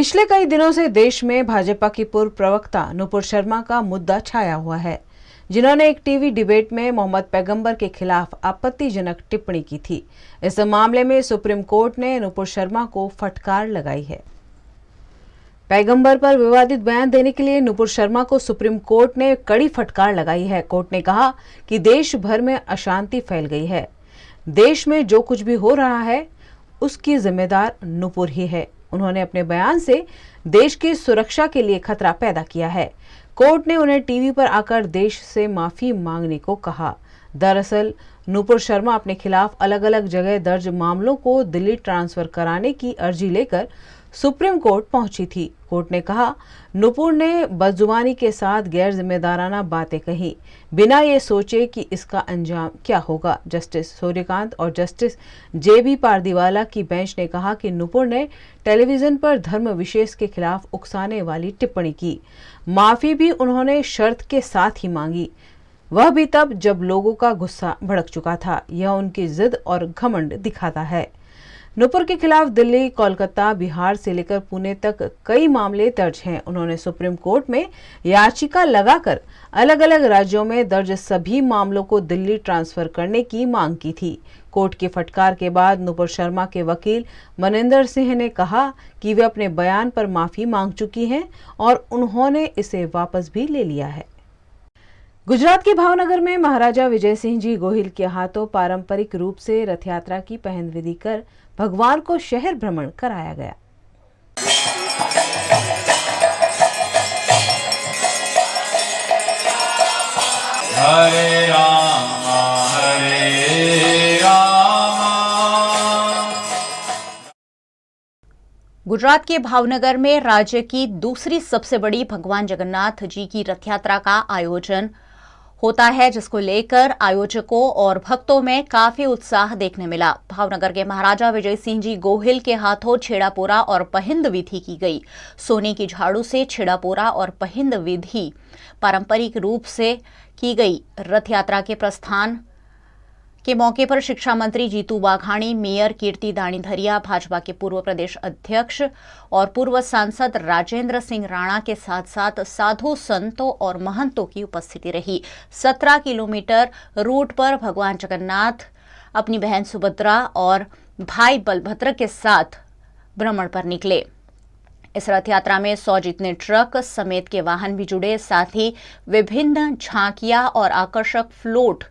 पिछले कई दिनों से देश में भाजपा की पूर्व प्रवक्ता नुपुर शर्मा का मुद्दा छाया हुआ है, जिन्होंने एक टीवी डिबेट में मोहम्मद पैगंबर के खिलाफ आपत्तिजनक टिप्पणी की थी। इस मामले में सुप्रीम कोर्ट ने नुपुर शर्मा को फटकार लगाई है। पैगंबर पर विवादित बयान देने के लिए नुपुर शर्मा को सुप्रीम कोर्ट ने कड़ी फटकार लगाई है। कोर्ट ने कहा कि देश भर में अशांति फैल गई है। देश में जो कुछ भी हो रहा है उसकी जिम्मेदार नुपुर ही है। उन्होंने अपने बयान से देश की सुरक्षा के लिए खतरा पैदा किया है। कोर्ट ने उन्हें टीवी पर आकर देश से माफी मांगने को कहा। दरअसल नुपुर शर्मा अपने खिलाफ अलग अलग जगह दर्ज मामलों को दिल्ली ट्रांसफर कराने की अर्जी लेकर सुप्रीम कोर्ट पहुंची थी। कोर्ट ने कहा, नुपुर ने बदजुबानी के साथ गैर जिम्मेदाराना बातें कही, बिना ये सोचे कि इसका अंजाम क्या होगा। जस्टिस सूर्यकांत और जस्टिस JB पारदीवाला की बेंच ने कहा कि नुपुर ने टेलीविजन पर धर्म विशेष के खिलाफ उकसाने वाली टिप्पणी की। माफी भी उन्होंने शर्त के साथ ही मांगी, वह भी तब जब लोगों का गुस्सा भड़क चुका था। यह उनकी जिद और घमंड दिखाता है। नुपुर के खिलाफ दिल्ली, कोलकाता, बिहार से लेकर पुणे तक कई मामले दर्ज हैं। उन्होंने सुप्रीम कोर्ट में याचिका लगाकर अलग अलग राज्यों में दर्ज सभी मामलों को दिल्ली ट्रांसफर करने की मांग की थी। कोर्ट की फटकार के बाद नुपुर शर्मा के वकील मनिंदर सिंह ने कहा कि वे अपने बयान पर माफी मांग चुकी हैं और उन्होंने इसे वापस भी ले लिया है। गुजरात के भावनगर में महाराजा विजय सिंह जी गोहिल के हाथों पारंपरिक रूप से रथ यात्रा की पहन विधि कर भगवान को शहर भ्रमण कराया गया। हरे राम हरे राम। गुजरात के भावनगर में राज्य की दूसरी सबसे बड़ी भगवान जगन्नाथ जी की रथ यात्रा का आयोजन होता है, जिसको लेकर आयोजकों और भक्तों में काफी उत्साह देखने मिला। भावनगर के महाराजा विजय सिंह जी गोहिल के हाथों छेड़ापोरा और पहिंद विधि की गई। सोने की झाड़ू से छेड़ापोरा और पहिंद विधि पारंपरिक रूप से की गई। रथ यात्रा के प्रस्थान के मौके पर शिक्षा मंत्री जीतू वाघाणी, मेयर कीर्ति दाणीधरिया, भाजपा के पूर्व प्रदेश अध्यक्ष और पूर्व सांसद राजेंद्र सिंह राणा के साथ साथ साधु संतों और महंतों की उपस्थिति रही। 17 किलोमीटर रूट पर भगवान जगन्नाथ अपनी बहन सुभद्रा और भाई बलभद्र के साथ भ्रमण पर निकले। इस रथ यात्रा में 100 जितने ट्रक समेत के वाहन भी जुड़े। साथ ही विभिन्न झांकियां और आकर्षक फ्लोट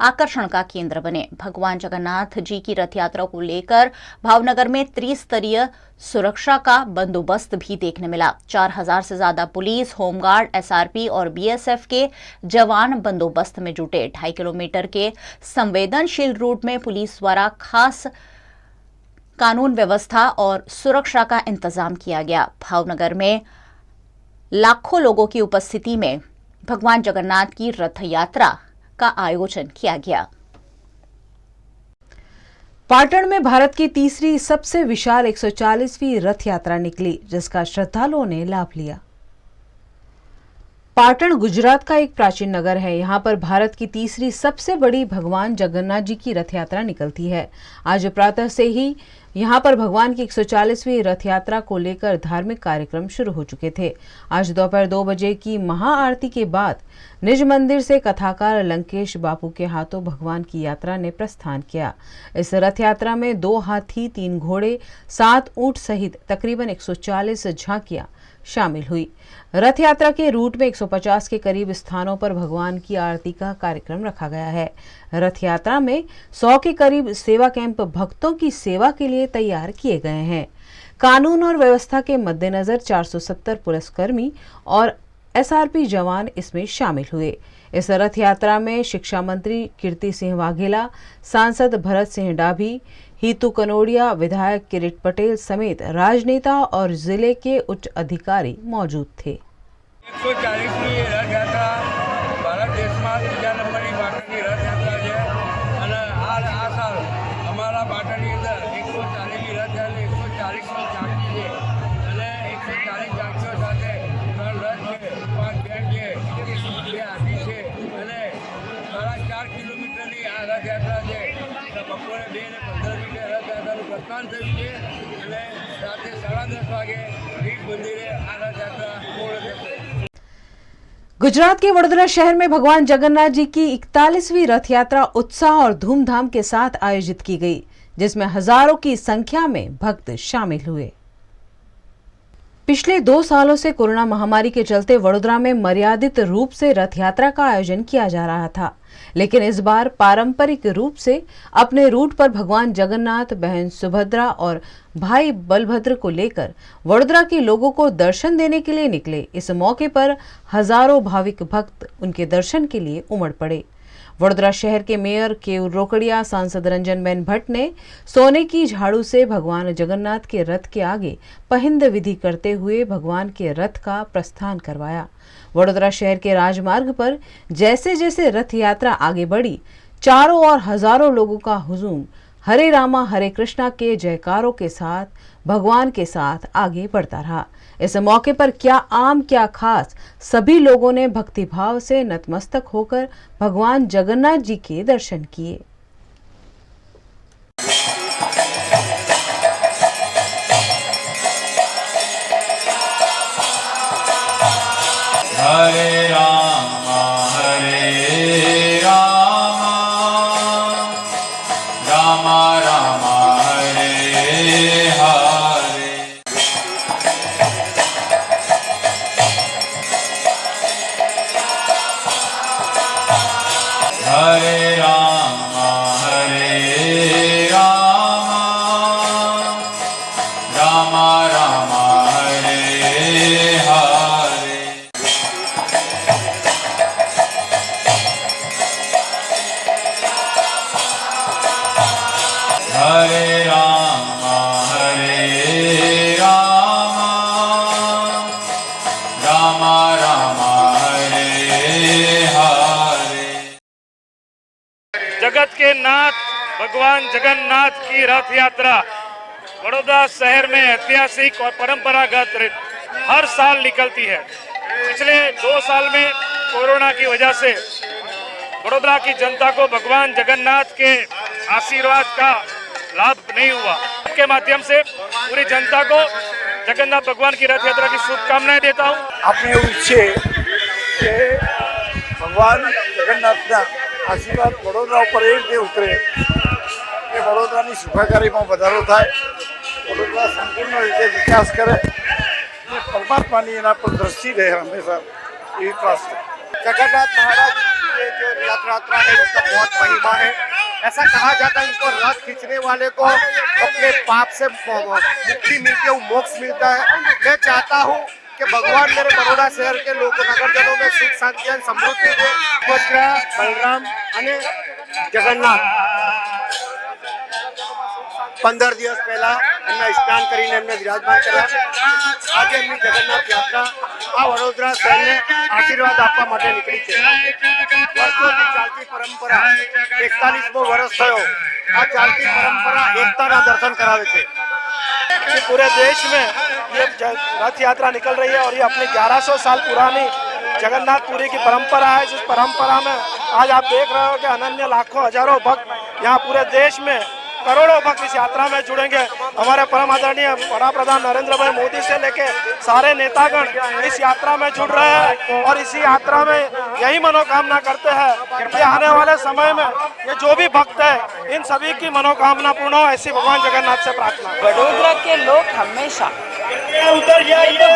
आकर्षण का केंद्र बने। भगवान जगन्नाथ जी की रथ यात्रा को लेकर भावनगर में त्रिस्तरीय सुरक्षा का बंदोबस्त भी देखने मिला। 4000 से ज्यादा पुलिस, होमगार्ड, SRP और BSF के जवान बंदोबस्त में जुटे। 2.5 किलोमीटर के संवेदनशील रूट में पुलिस द्वारा खास कानून व्यवस्था और सुरक्षा का इंतजाम किया गया। भावनगर में लाखों लोगों की उपस्थिति में भगवान जगन्नाथ की रथ यात्रा का आयोजन किया गया। पाटण में भारत की तीसरी सबसे विशाल 140वीं रथ यात्रा निकली, जिसका श्रद्धालुओं ने लाभ लिया। पाटण गुजरात का एक प्राचीन नगर है। यहाँ पर भारत की तीसरी सबसे बड़ी भगवान जगन्नाथ जी की रथ यात्रा निकलती है। आज प्रातः से ही यहाँ पर भगवान की 140वीं रथ यात्रा को लेकर धार्मिक कार्यक्रम शुरू हो चुके थे। आज दोपहर 2 बजे की महाआरती के बाद निज मंदिर से कथाकार लंकेश बापू के हाथों भगवान की यात्रा ने प्रस्थान किया। इस रथ यात्रा में 2 हाथी, 3 घोड़े, 7 ऊंट सहित तकरीबन 140 झांकियां शामिल हुई। रथ यात्रा के रूट में 150 के करीब स्थानों पर भगवान की आरती का कार्यक्रम रखा गया है। रथ यात्रा में 100 के करीब सेवा कैंप भक्तों की सेवा के लिए तैयार किए गए हैं। कानून और व्यवस्था के मद्देनजर 470 पुलिसकर्मी और SRP जवान इसमें शामिल हुए। इस रथ यात्रा में शिक्षा मंत्री कीर्ति सिंह वाघेला, सांसद भरत सिंह डाभी, हितू कनोडिया, विधायक किरीट पटेल समेत राजनेता और जिले के उच्च अधिकारी मौजूद थे। 140મી રથ યાત્રા ભારત દેશમાં ત્રીજા નંબરની પાટણની રથ યાત્રા છે અને આ સાલ અમારા પાટણની અંદર 140મી રથ યાત્રા 140મી ઝાંકી છે અને 140 ઝાંકીઓ સાથે 3 રથ છે, 5 બેન્ડ છે, 2 હાથી છે અને 4.5 કિલોમીટરની આ રથ યાત્રા છે. બપોરે 2 ને 15 મિનિટે રથ યાત્રાનું પ્રસ્થાન થયું છે અને રાતે 10:30 વાગે દીપ મંદિરે આ રથયાત્રા પૂર્ણ થશે। गुजरात के वडोदरा शहर में भगवान जगन्नाथ जी की 41वीं रथ यात्रा उत्साह और धूमधाम के साथ आयोजित की गई, जिसमें हजारों की संख्या में भक्त शामिल हुए। पिछले 2 सालों से कोरोना महामारी के चलते वडोदरा में मर्यादित रूप से रथ यात्रा का आयोजन किया जा रहा था, लेकिन इस बार पारंपरिक रूप से अपने रूट पर भगवान जगन्नाथ, बहन सुभद्रा और भाई बलभद्र को लेकर वडोदरा के लोगों को दर्शन देने के लिए निकले। इस मौके पर हजारों भाविक भक्त उनके दर्शन के लिए उमड़ पड़े। वडोदरा शहर के मेयर केयूर रोकड़िया, सांसद रंजनबेन भट्ट ने सोने की झाड़ू से भगवान जगन्नाथ के रथ के आगे पहिंद विधि करते हुए भगवान के रथ का प्रस्थान करवाया। वडोदरा शहर के राजमार्ग पर जैसे जैसे रथ यात्रा आगे बढ़ी, चारों ओर हजारों लोगों का हुजूम हरे रामा हरे कृष्णा के जयकारों के साथ भगवान के साथ आगे बढ़ता रहा। इस मौके पर क्या आम क्या खास, सभी लोगों ने भक्तिभाव से नतमस्तक होकर भगवान जगन्नाथ जी के दर्शन किए। हरे रामा रामा रामा हरे हरे। हरे रामा रामा रामा हरे हरे। हरे रामा रामा हरे हरे। जगत के नाथ भगवान जगन्नाथ की रथ यात्रा वडोदरा शहर में ऐतिहासिक और परंपरागत हर साल निकलती है। पिछले 2 साल में कोरोना की वजह से वडोदरा की जनता को भगवान जगन्नाथ के आशीर्वाद का लाभ नहीं हुआ। के माध्यम से पूरी जनता को जगन्नाथ भगवान की रथ यात्रा की शुभकामनाएं देता हूँ। આપણે એવું છે કે ભગવાન જગન્નાથના આશીર્વાદ વડોદરા ઉપર એ રીતે ઉતરે કે વડોદરાની સુખાકારીમાં વધારો થાય, વડોદરા સંપૂર્ણ રીતે વિકાસ કરે અને પરમાત્માની એના પર દ્રષ્ટિ રહે હંમેશા, એવી પ્રાર્થના। जगन्नाथ महाराज की जो रथ यात्रा है उसका बहुत महिमा है। ऐसा कहा जाता है इनको रथ खींचने वाले को अपने पाप से मुक्ति मिलती है, मोक्ष मिलता है। मैं चाहता हूँ कि भगवान मेरे बड़ौदा शहर के लोगों नगरजनों में सुख शांति और समृद्धि दे। सुभद्रा, बलराम અને જગન્નાથ 15 દિવસ પહેલા એમના સ્નાન કરીને એમને વિરાજમાન કર્યા। આજે એમની જગન્નાથ યાત્રા આ વડોદરા શહેરને આશીર્વાદ આપવા માટે નીકળી છે। વર્ષોથી ચાલતી પરંપરા 41મો વર્ષ થયો, આ ચાલતી પરંપરા એકતાના દર્શન કરાવે છે। पूरे देश में ये रथ यात्रा निकल रही है और ये अपनी 1100 साल पुरानी जगन्नाथपुरी की परंपरा है। जिस परंपरा में आज आप देख रहे हो कि अनन्य लाखों हजारों भक्त यहाँ पूरे देश में करोड़ों भक्त इस यात्रा में जुड़ेंगे। हमारे परम आदरणीय बड़ा प्रधान नरेंद्र भाई मोदी से लेके सारे नेतागण इस यात्रा में जुड़ रहे हैं और इसी यात्रा में यही मनोकामना करते हैं कि आने वाले समय में ये जो भी भक्त है इन सभी की मनोकामना पूर्ण हो, ऐसी भगवान जगन्नाथ से प्रार्थना। वडोदरा के लोग हमेशा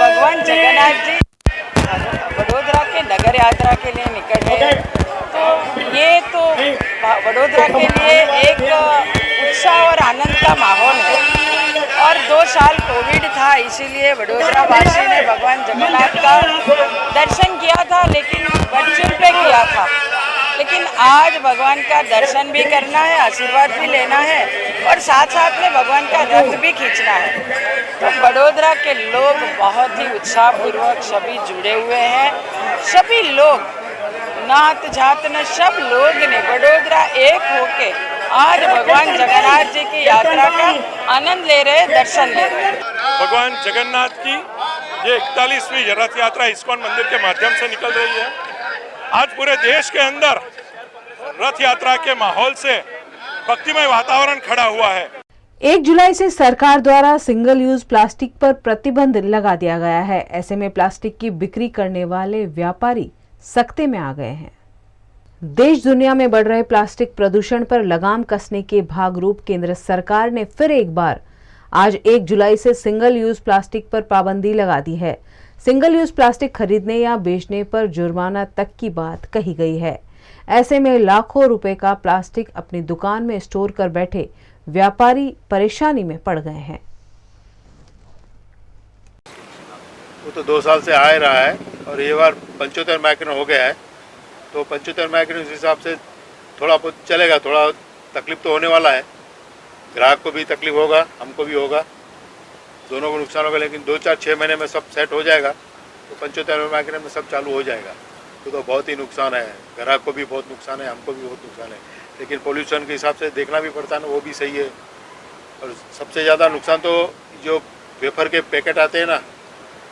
भगवान जगन्नाथ जी वडोदरा के नगर यात्रा के लिए निकले, तो ये तो वडोदरा के लिए एक उत्साह और आनंद का माहौल है। और 2 साल कोविड था, इसीलिए वडोदरा वासी ने भगवान जगन्नाथ का दर्शन किया था, लेकिन वर्चुअल पे किया था। लेकिन आज भगवान का दर्शन भी करना है, आशीर्वाद भी लेना है और साथ साथ में भगवान का रथ भी खींचना है। तो वडोदरा के लोग बहुत ही उत्साहपूर्वक सभी जुड़े हुए हैं। सभी लोग नात जात न सब लोग ने वडोदरा एक होके आज भगवान जगन्नाथ जी की यात्रा का आनंद ले रहे, दर्शन ले रहे। भगवान जगन्नाथ की ये 41वीं रथ यात्रा इस्कॉन मंदिर के माध्यम से निकल रही है। आज पूरे देश के अंदर रथ यात्रा के माहौल से भक्तिमय वातावरण खड़ा हुआ है। 1 जुलाई से सरकार द्वारा सिंगल यूज प्लास्टिक पर प्रतिबंध लगा दिया गया है। ऐसे में प्लास्टिक की बिक्री करने वाले व्यापारी सख्ते में आ गए हैं। देश दुनिया में बढ़ रहे प्लास्टिक प्रदूषण पर लगाम कसने के भागरूप केंद्र सरकार ने फिर एक बार आज 1 जुलाई से सिंगल यूज प्लास्टिक पर पाबंदी लगा दी है। सिंगल यूज प्लास्टिक खरीदने या बेचने पर जुर्माना तक की बात कही गई है। ऐसे में लाखों रुपए का प्लास्टिक अपनी दुकान में स्टोर कर बैठे व्यापारी परेशानी में पड़ गए हैं। वो तो 2 साल से आ ही रहा है और ये बार 75 माइक्रोन हो गया है, तो 75 माइक्रोन उस हिसाब से थोड़ा बहुत चलेगा। थोड़ा तकलीफ तो होने वाला है, ग्राहक को भी तकलीफ होगा, हमको भी होगा, दोनों को नुकसान होगा। लेकिन 2-4-6 महीने में सब सेट हो जाएगा, तो 75 माइक्रोन में सब चालू हो जाएगा। तो बहुत ही नुकसान है, ग्राहक को भी बहुत नुकसान है, हमको भी बहुत नुकसान है। लेकिन पोल्यूशन के हिसाब से देखना भी पड़ता है ना, वो भी सही है। और सबसे ज़्यादा नुकसान तो जो वेफर के पैकेट आते हैं ना,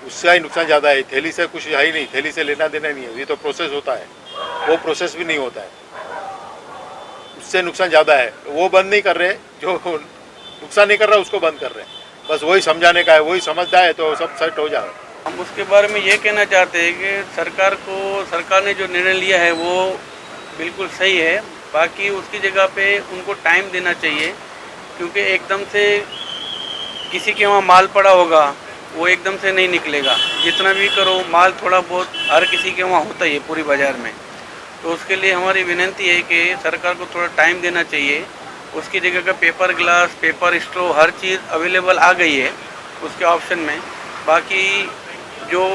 उससे ही नुकसान ज़्यादा है। थैली से कुछ है ही नहीं, थैली से लेना देना नहीं है, ये तो प्रोसेस होता है, वो प्रोसेस भी नहीं होता है, उससे नुकसान ज़्यादा है। वो बंद नहीं कर रहे, जो नुकसान नहीं कर रहा उसको बंद कर रहे हैं। बस वही समझाने का है, वही समझता है तो सब सेट हो जाए। हम उसके बारे में ये कहना चाहते हैं कि सरकार ने जो निर्णय लिया है वो बिल्कुल सही है। बाकी उसकी जगह पे उनको टाइम देना चाहिए, क्योंकि एकदम से किसी के वहाँ माल पड़ा होगा वो एकदम से नहीं निकलेगा। जितना भी करो माल थोड़ा बहुत हर किसी के वहाँ होता ही है पूरी बाज़ार में। तो उसके लिए हमारी विनती है कि सरकार को थोड़ा टाइम देना चाहिए। उसकी जगह का पेपर ग्लास, पेपर स्ट्रॉ, हर चीज़ अवेलेबल आ गई है उसके ऑप्शन में। बाकी जो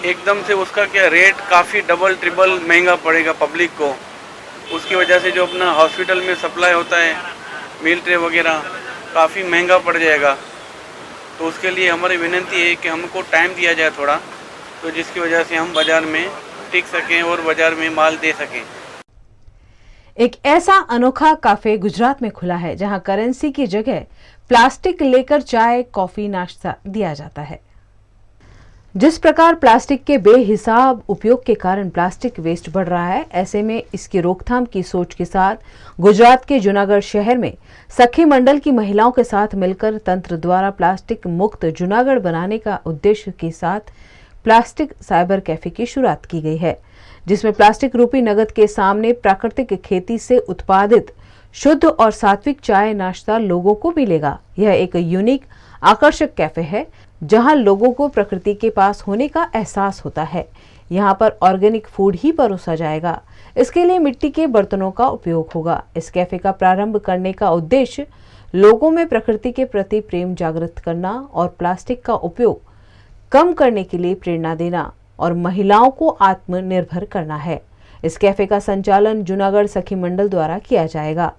एकदम से उसका क्या रेट काफ़ी डबल ट्रिपल महंगा पड़ेगा पब्लिक को, उसकी वजह से जो अपना हॉस्पिटल में सप्लाई होता है मील ट्रे वगैरह काफ़ी महंगा पड़ जाएगा। तो उसके लिए हमारी विनती है कि हमको टाइम दिया जाए थोड़ा, तो जिसकी वजह से हम बाज़ार में टिक सकें और बाज़ार में माल दे सकें। एक ऐसा अनोखा काफे गुजरात में खुला है जहां करेंसी की जगह प्लास्टिक लेकर चाय, कॉफी, नाश्ता दिया जाता है। जिस प्रकार प्लास्टिक के बेहिसाब उपयोग के कारण प्लास्टिक वेस्ट बढ़ रहा है, ऐसे में इसकी रोकथाम की सोच के साथ गुजरात के जूनागढ़ शहर में सखी मंडल की महिलाओं के साथ मिलकर तंत्र द्वारा प्लास्टिक मुक्त जूनागढ़ बनाने का उद्देश्य के साथ प्लास्टिक साइबर कैफे की शुरुआत की गई है, जिसमें प्लास्टिक रूपी नगद के सामने प्राकृतिक खेती से उत्पादित शुद्ध और सात्विक चाय नाश्ता लोगों को मिलेगा। यह एक यूनिक आकर्षक कैफे है जहां लोगों को प्रकृति के पास होने का एहसास होता है। यहां पर ऑर्गेनिक फूड ही परोसा जाएगा। इसके लिए मिट्टी के बर्तनों का उपयोग होगा। इस कैफे का प्रारंभ करने का उद्देश्य लोगों में प्रकृति के प्रति प्रेम जागृत करना और प्लास्टिक का उपयोग कम करने के लिए प्रेरणा देना और महिलाओं को आत्मनिर्भर करना है। इस कैफे का संचालन जूनागढ़ सखी मंडल द्वारा किया जाएगा।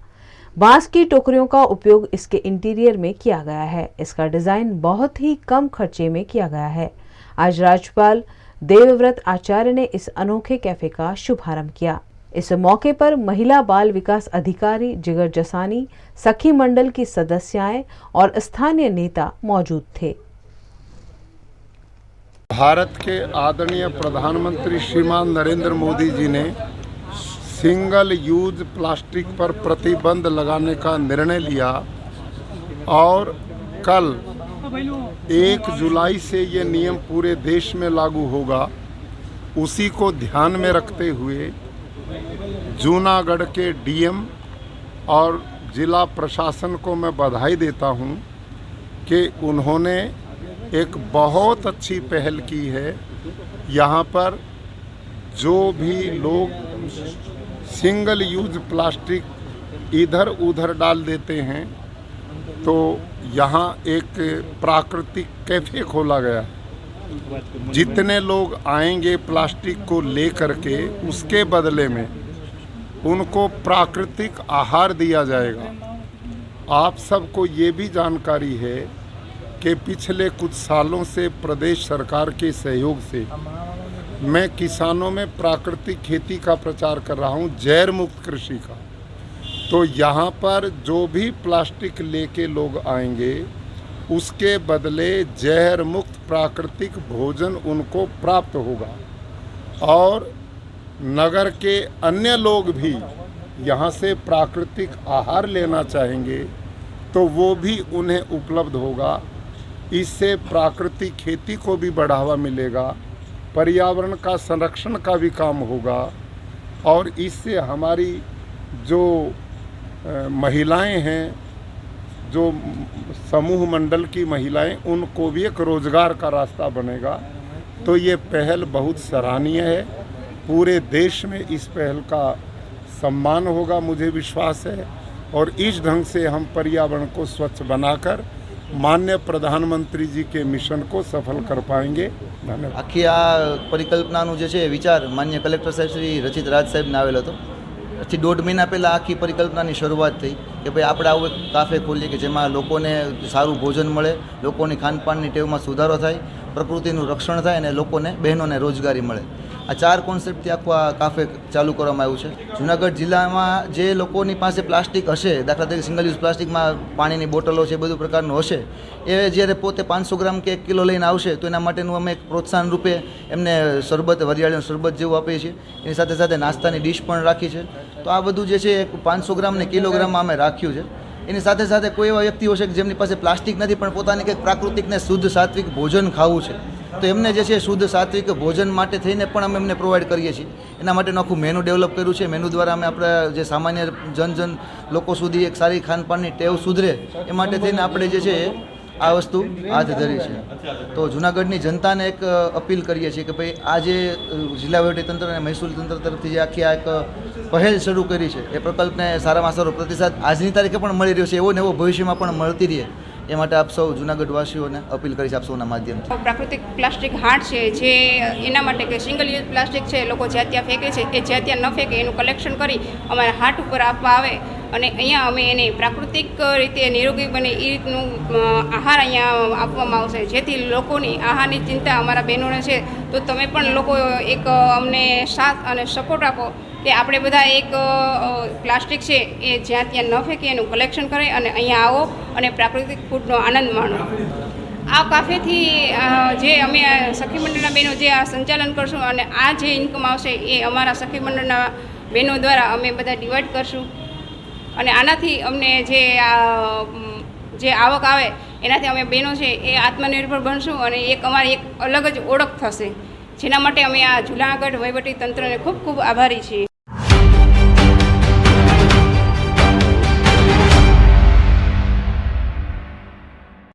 बांस की टोकरियों का उपयोग इसके इंटीरियर में किया गया है। इसका डिजाइन बहुत ही कम खर्चे में किया गया है। आज राज्यपाल देवव्रत आचार्य ने इस अनोखे कैफे का शुभारंभ किया। इस मौके पर महिला बाल विकास अधिकारी जिगर जसानी, सखी मंडल की सदस्याएं और स्थानीय नेता मौजूद थे। भारत के आदरणीय प्रधानमंत्री श्रीमान नरेंद्र मोदी जी ने सिंगल यूज प्लास्टिक पर प्रतिबंध लगाने का निर्णय लिया और कल 1 जुलाई से ये नियम पूरे देश में लागू होगा। उसी को ध्यान में रखते हुए जूनागढ़ के डीएम और जिला प्रशासन को मैं बधाई देता हूँ कि उन्होंने एक बहुत अच्छी पहल की है। यहाँ पर जो भी लोग सिंगल यूज प्लास्टिक इधर उधर डाल देते हैं, तो यहाँ एक प्राकृतिक कैफे खोला गया। जितने लोग आएंगे प्लास्टिक को ले करके, उसके बदले में उनको प्राकृतिक आहार दिया जाएगा। आप सबको ये भी जानकारी है कि पिछले कुछ सालों से प्रदेश सरकार के सहयोग से मैं किसानों में प्राकृतिक खेती का प्रचार कर रहा हूँ, जहर मुक्त कृषि का। तो यहाँ पर जो भी प्लास्टिक लेके लोग आएंगे, उसके बदले जहर मुक्त प्राकृतिक भोजन उनको प्राप्त होगा। और नगर के अन्य लोग भी यहाँ से प्राकृतिक आहार लेना चाहेंगे तो वो भी उन्हें उपलब्ध होगा। इससे प्राकृतिक खेती को भी बढ़ावा मिलेगा, पर्यावरण का संरक्षण का भी काम होगा और इससे हमारी जो महिलाएं हैं, जो समूह मंडल की महिलाएं, उनको भी एक रोज़गार का रास्ता बनेगा। तो ये पहल बहुत सराहनीय है। पूरे देश में इस पहल का सम्मान होगा, मुझे विश्वास है। और इस ढंग से हम पर्यावरण को स्वच्छ बनाकर माननीय प्रधानमंत्री जी के मिशन को सफल कर पाएंगे। धन्यवाद। આખી આ પરિકલ્પનાનું જે છે વિચાર માન્ય કલેક્ટર સાહેબ શ્રી રચિત રાજ સાહેબને આવેલો હતો। પછી 1.5 મહિના પહેલાં આખી પરિકલ્પનાની શરૂઆત થઈ કે ભાઈ આપણે આવું એક કાફે ખોલીએ કે જેમાં લોકોને સારું ભોજન મળે, લોકોની ખાનપાનની ટેવમાં સુધારો થાય, પ્રકૃતિનું રક્ષણ થાય અને લોકોને બહેનોને રોજગારી મળે। આ 4 કોન્સેપ્ટથી આખું આ કાફે ચાલુ કરવામાં આવ્યું છે। જૂનાગઢ જિલ્લામાં જે લોકોની પાસે પ્લાસ્ટિક હશે, દાખલા તરીકે સિંગલ યુઝ પ્લાસ્ટિકમાં પાણીની બોટલો છે, બધું પ્રકારનું હશે, એ જ્યારે પોતે 500 ગ્રામ કે 1 કિલો લઈને આવશે તો એના માટેનું અમે એક પ્રોત્સાહન રૂપે એમને શરબત, વરિયાળીનું શરબત જેવું આપીએ છીએ। એની સાથે સાથે નાસ્તાની ડીશ પણ રાખી છે। તો આ બધું જે છે 500 ગ્રામ ને કિલોગ્રામમાં અમે રાખ્યું છે। એની સાથે સાથે કોઈ એવા વ્યક્તિઓ છે કે જેમની પાસે પ્લાસ્ટિક નથી પણ પોતાને કંઈક પ્રાકૃતિક ને શુદ્ધ સાત્વિક ભોજન ખાવું છે, તો એમને જે છે શુદ્ધ સાત્વિક ભોજન માટે થઈને પણ અમે એમને પ્રોવાઈડ કરીએ છીએ। એના માટેનું આખું મેનુ ડેવલપ કર્યું છે। મેનુ દ્વારા અમે આપણા જે સામાન્ય જન લોકો સુધી એક સારી ખાનપાનની ટેવ સુધરે એ માટે થઈને આપણે જે છે આ વસ્તુ હાથ ધરી છે। તો જૂનાગઢની જનતાને એક અપીલ કરીએ છીએ કે ભાઈ આ જે જિલ્લા વહીવટીતંત્ર અને મહેસૂલ તંત્ર તરફથી જે આખી આ એક પહેલ શરૂ કરી છે એ પ્રકલ્પને સારામાં સારો પ્રતિસાદ આજની તારીખે પણ મળી રહ્યો છે, એવો ને એવો ભવિષ્યમાં પણ મળતી રહે એ માટે આપ સૌ જૂનાગઢવાસીઓને અપીલ કરીશ આપ સૌના માધ્યમથી। પ્રાકૃતિક પ્લાસ્ટિક હાટ છે જે એના માટે કે સિંગલ યુઝ પ્લાસ્ટિક છે લોકો જ્યાં ત્યાં ફેંકે છે એ જ્યાં ત્યાં ન ફેંકે એનું કલેક્શન કરી અમારા હાટ ઉપર આપવા આવે અને અહીંયા અમે એને પ્રાકૃતિક રીતે નિરોગી બને એ રીતનું આહાર અહીંયા આપવામાં આવશે, જેથી લોકોની આહારની ચિંતા અમારા બહેનોને છે। તો તમે પણ લોકો એક અમને સાથ અને સપોર્ટ આપો કે આપણે બધા એક પ્લાસ્ટિક છે એ જ્યાં ત્યાં ન ફેંકે એનું કલેક્શન કરે અને અહીંયા આવો અને પ્રાકૃતિક ફૂડનો આનંદ માણો। આ કાફેથી જે અમે સખી મંડળના બહેનો જે આ સંચાલન કરશું અને આ જે ઇન્કમ આવશે એ અમારા સખી મંડળના બહેનો દ્વારા અમે બધા ડિવાઈડ કરશું અને આનાથી અમને જે આવક આવે એનાથી અમે બહેનો છે એ આત્મનિર્ભર બનશું અને એક અમારી એક અલગ જ ઓળખ થશે, જેના માટે અમે આ જૂનાગઢ વહીવટી તંત્રને ખૂબ ખૂબ આભારી છીએ।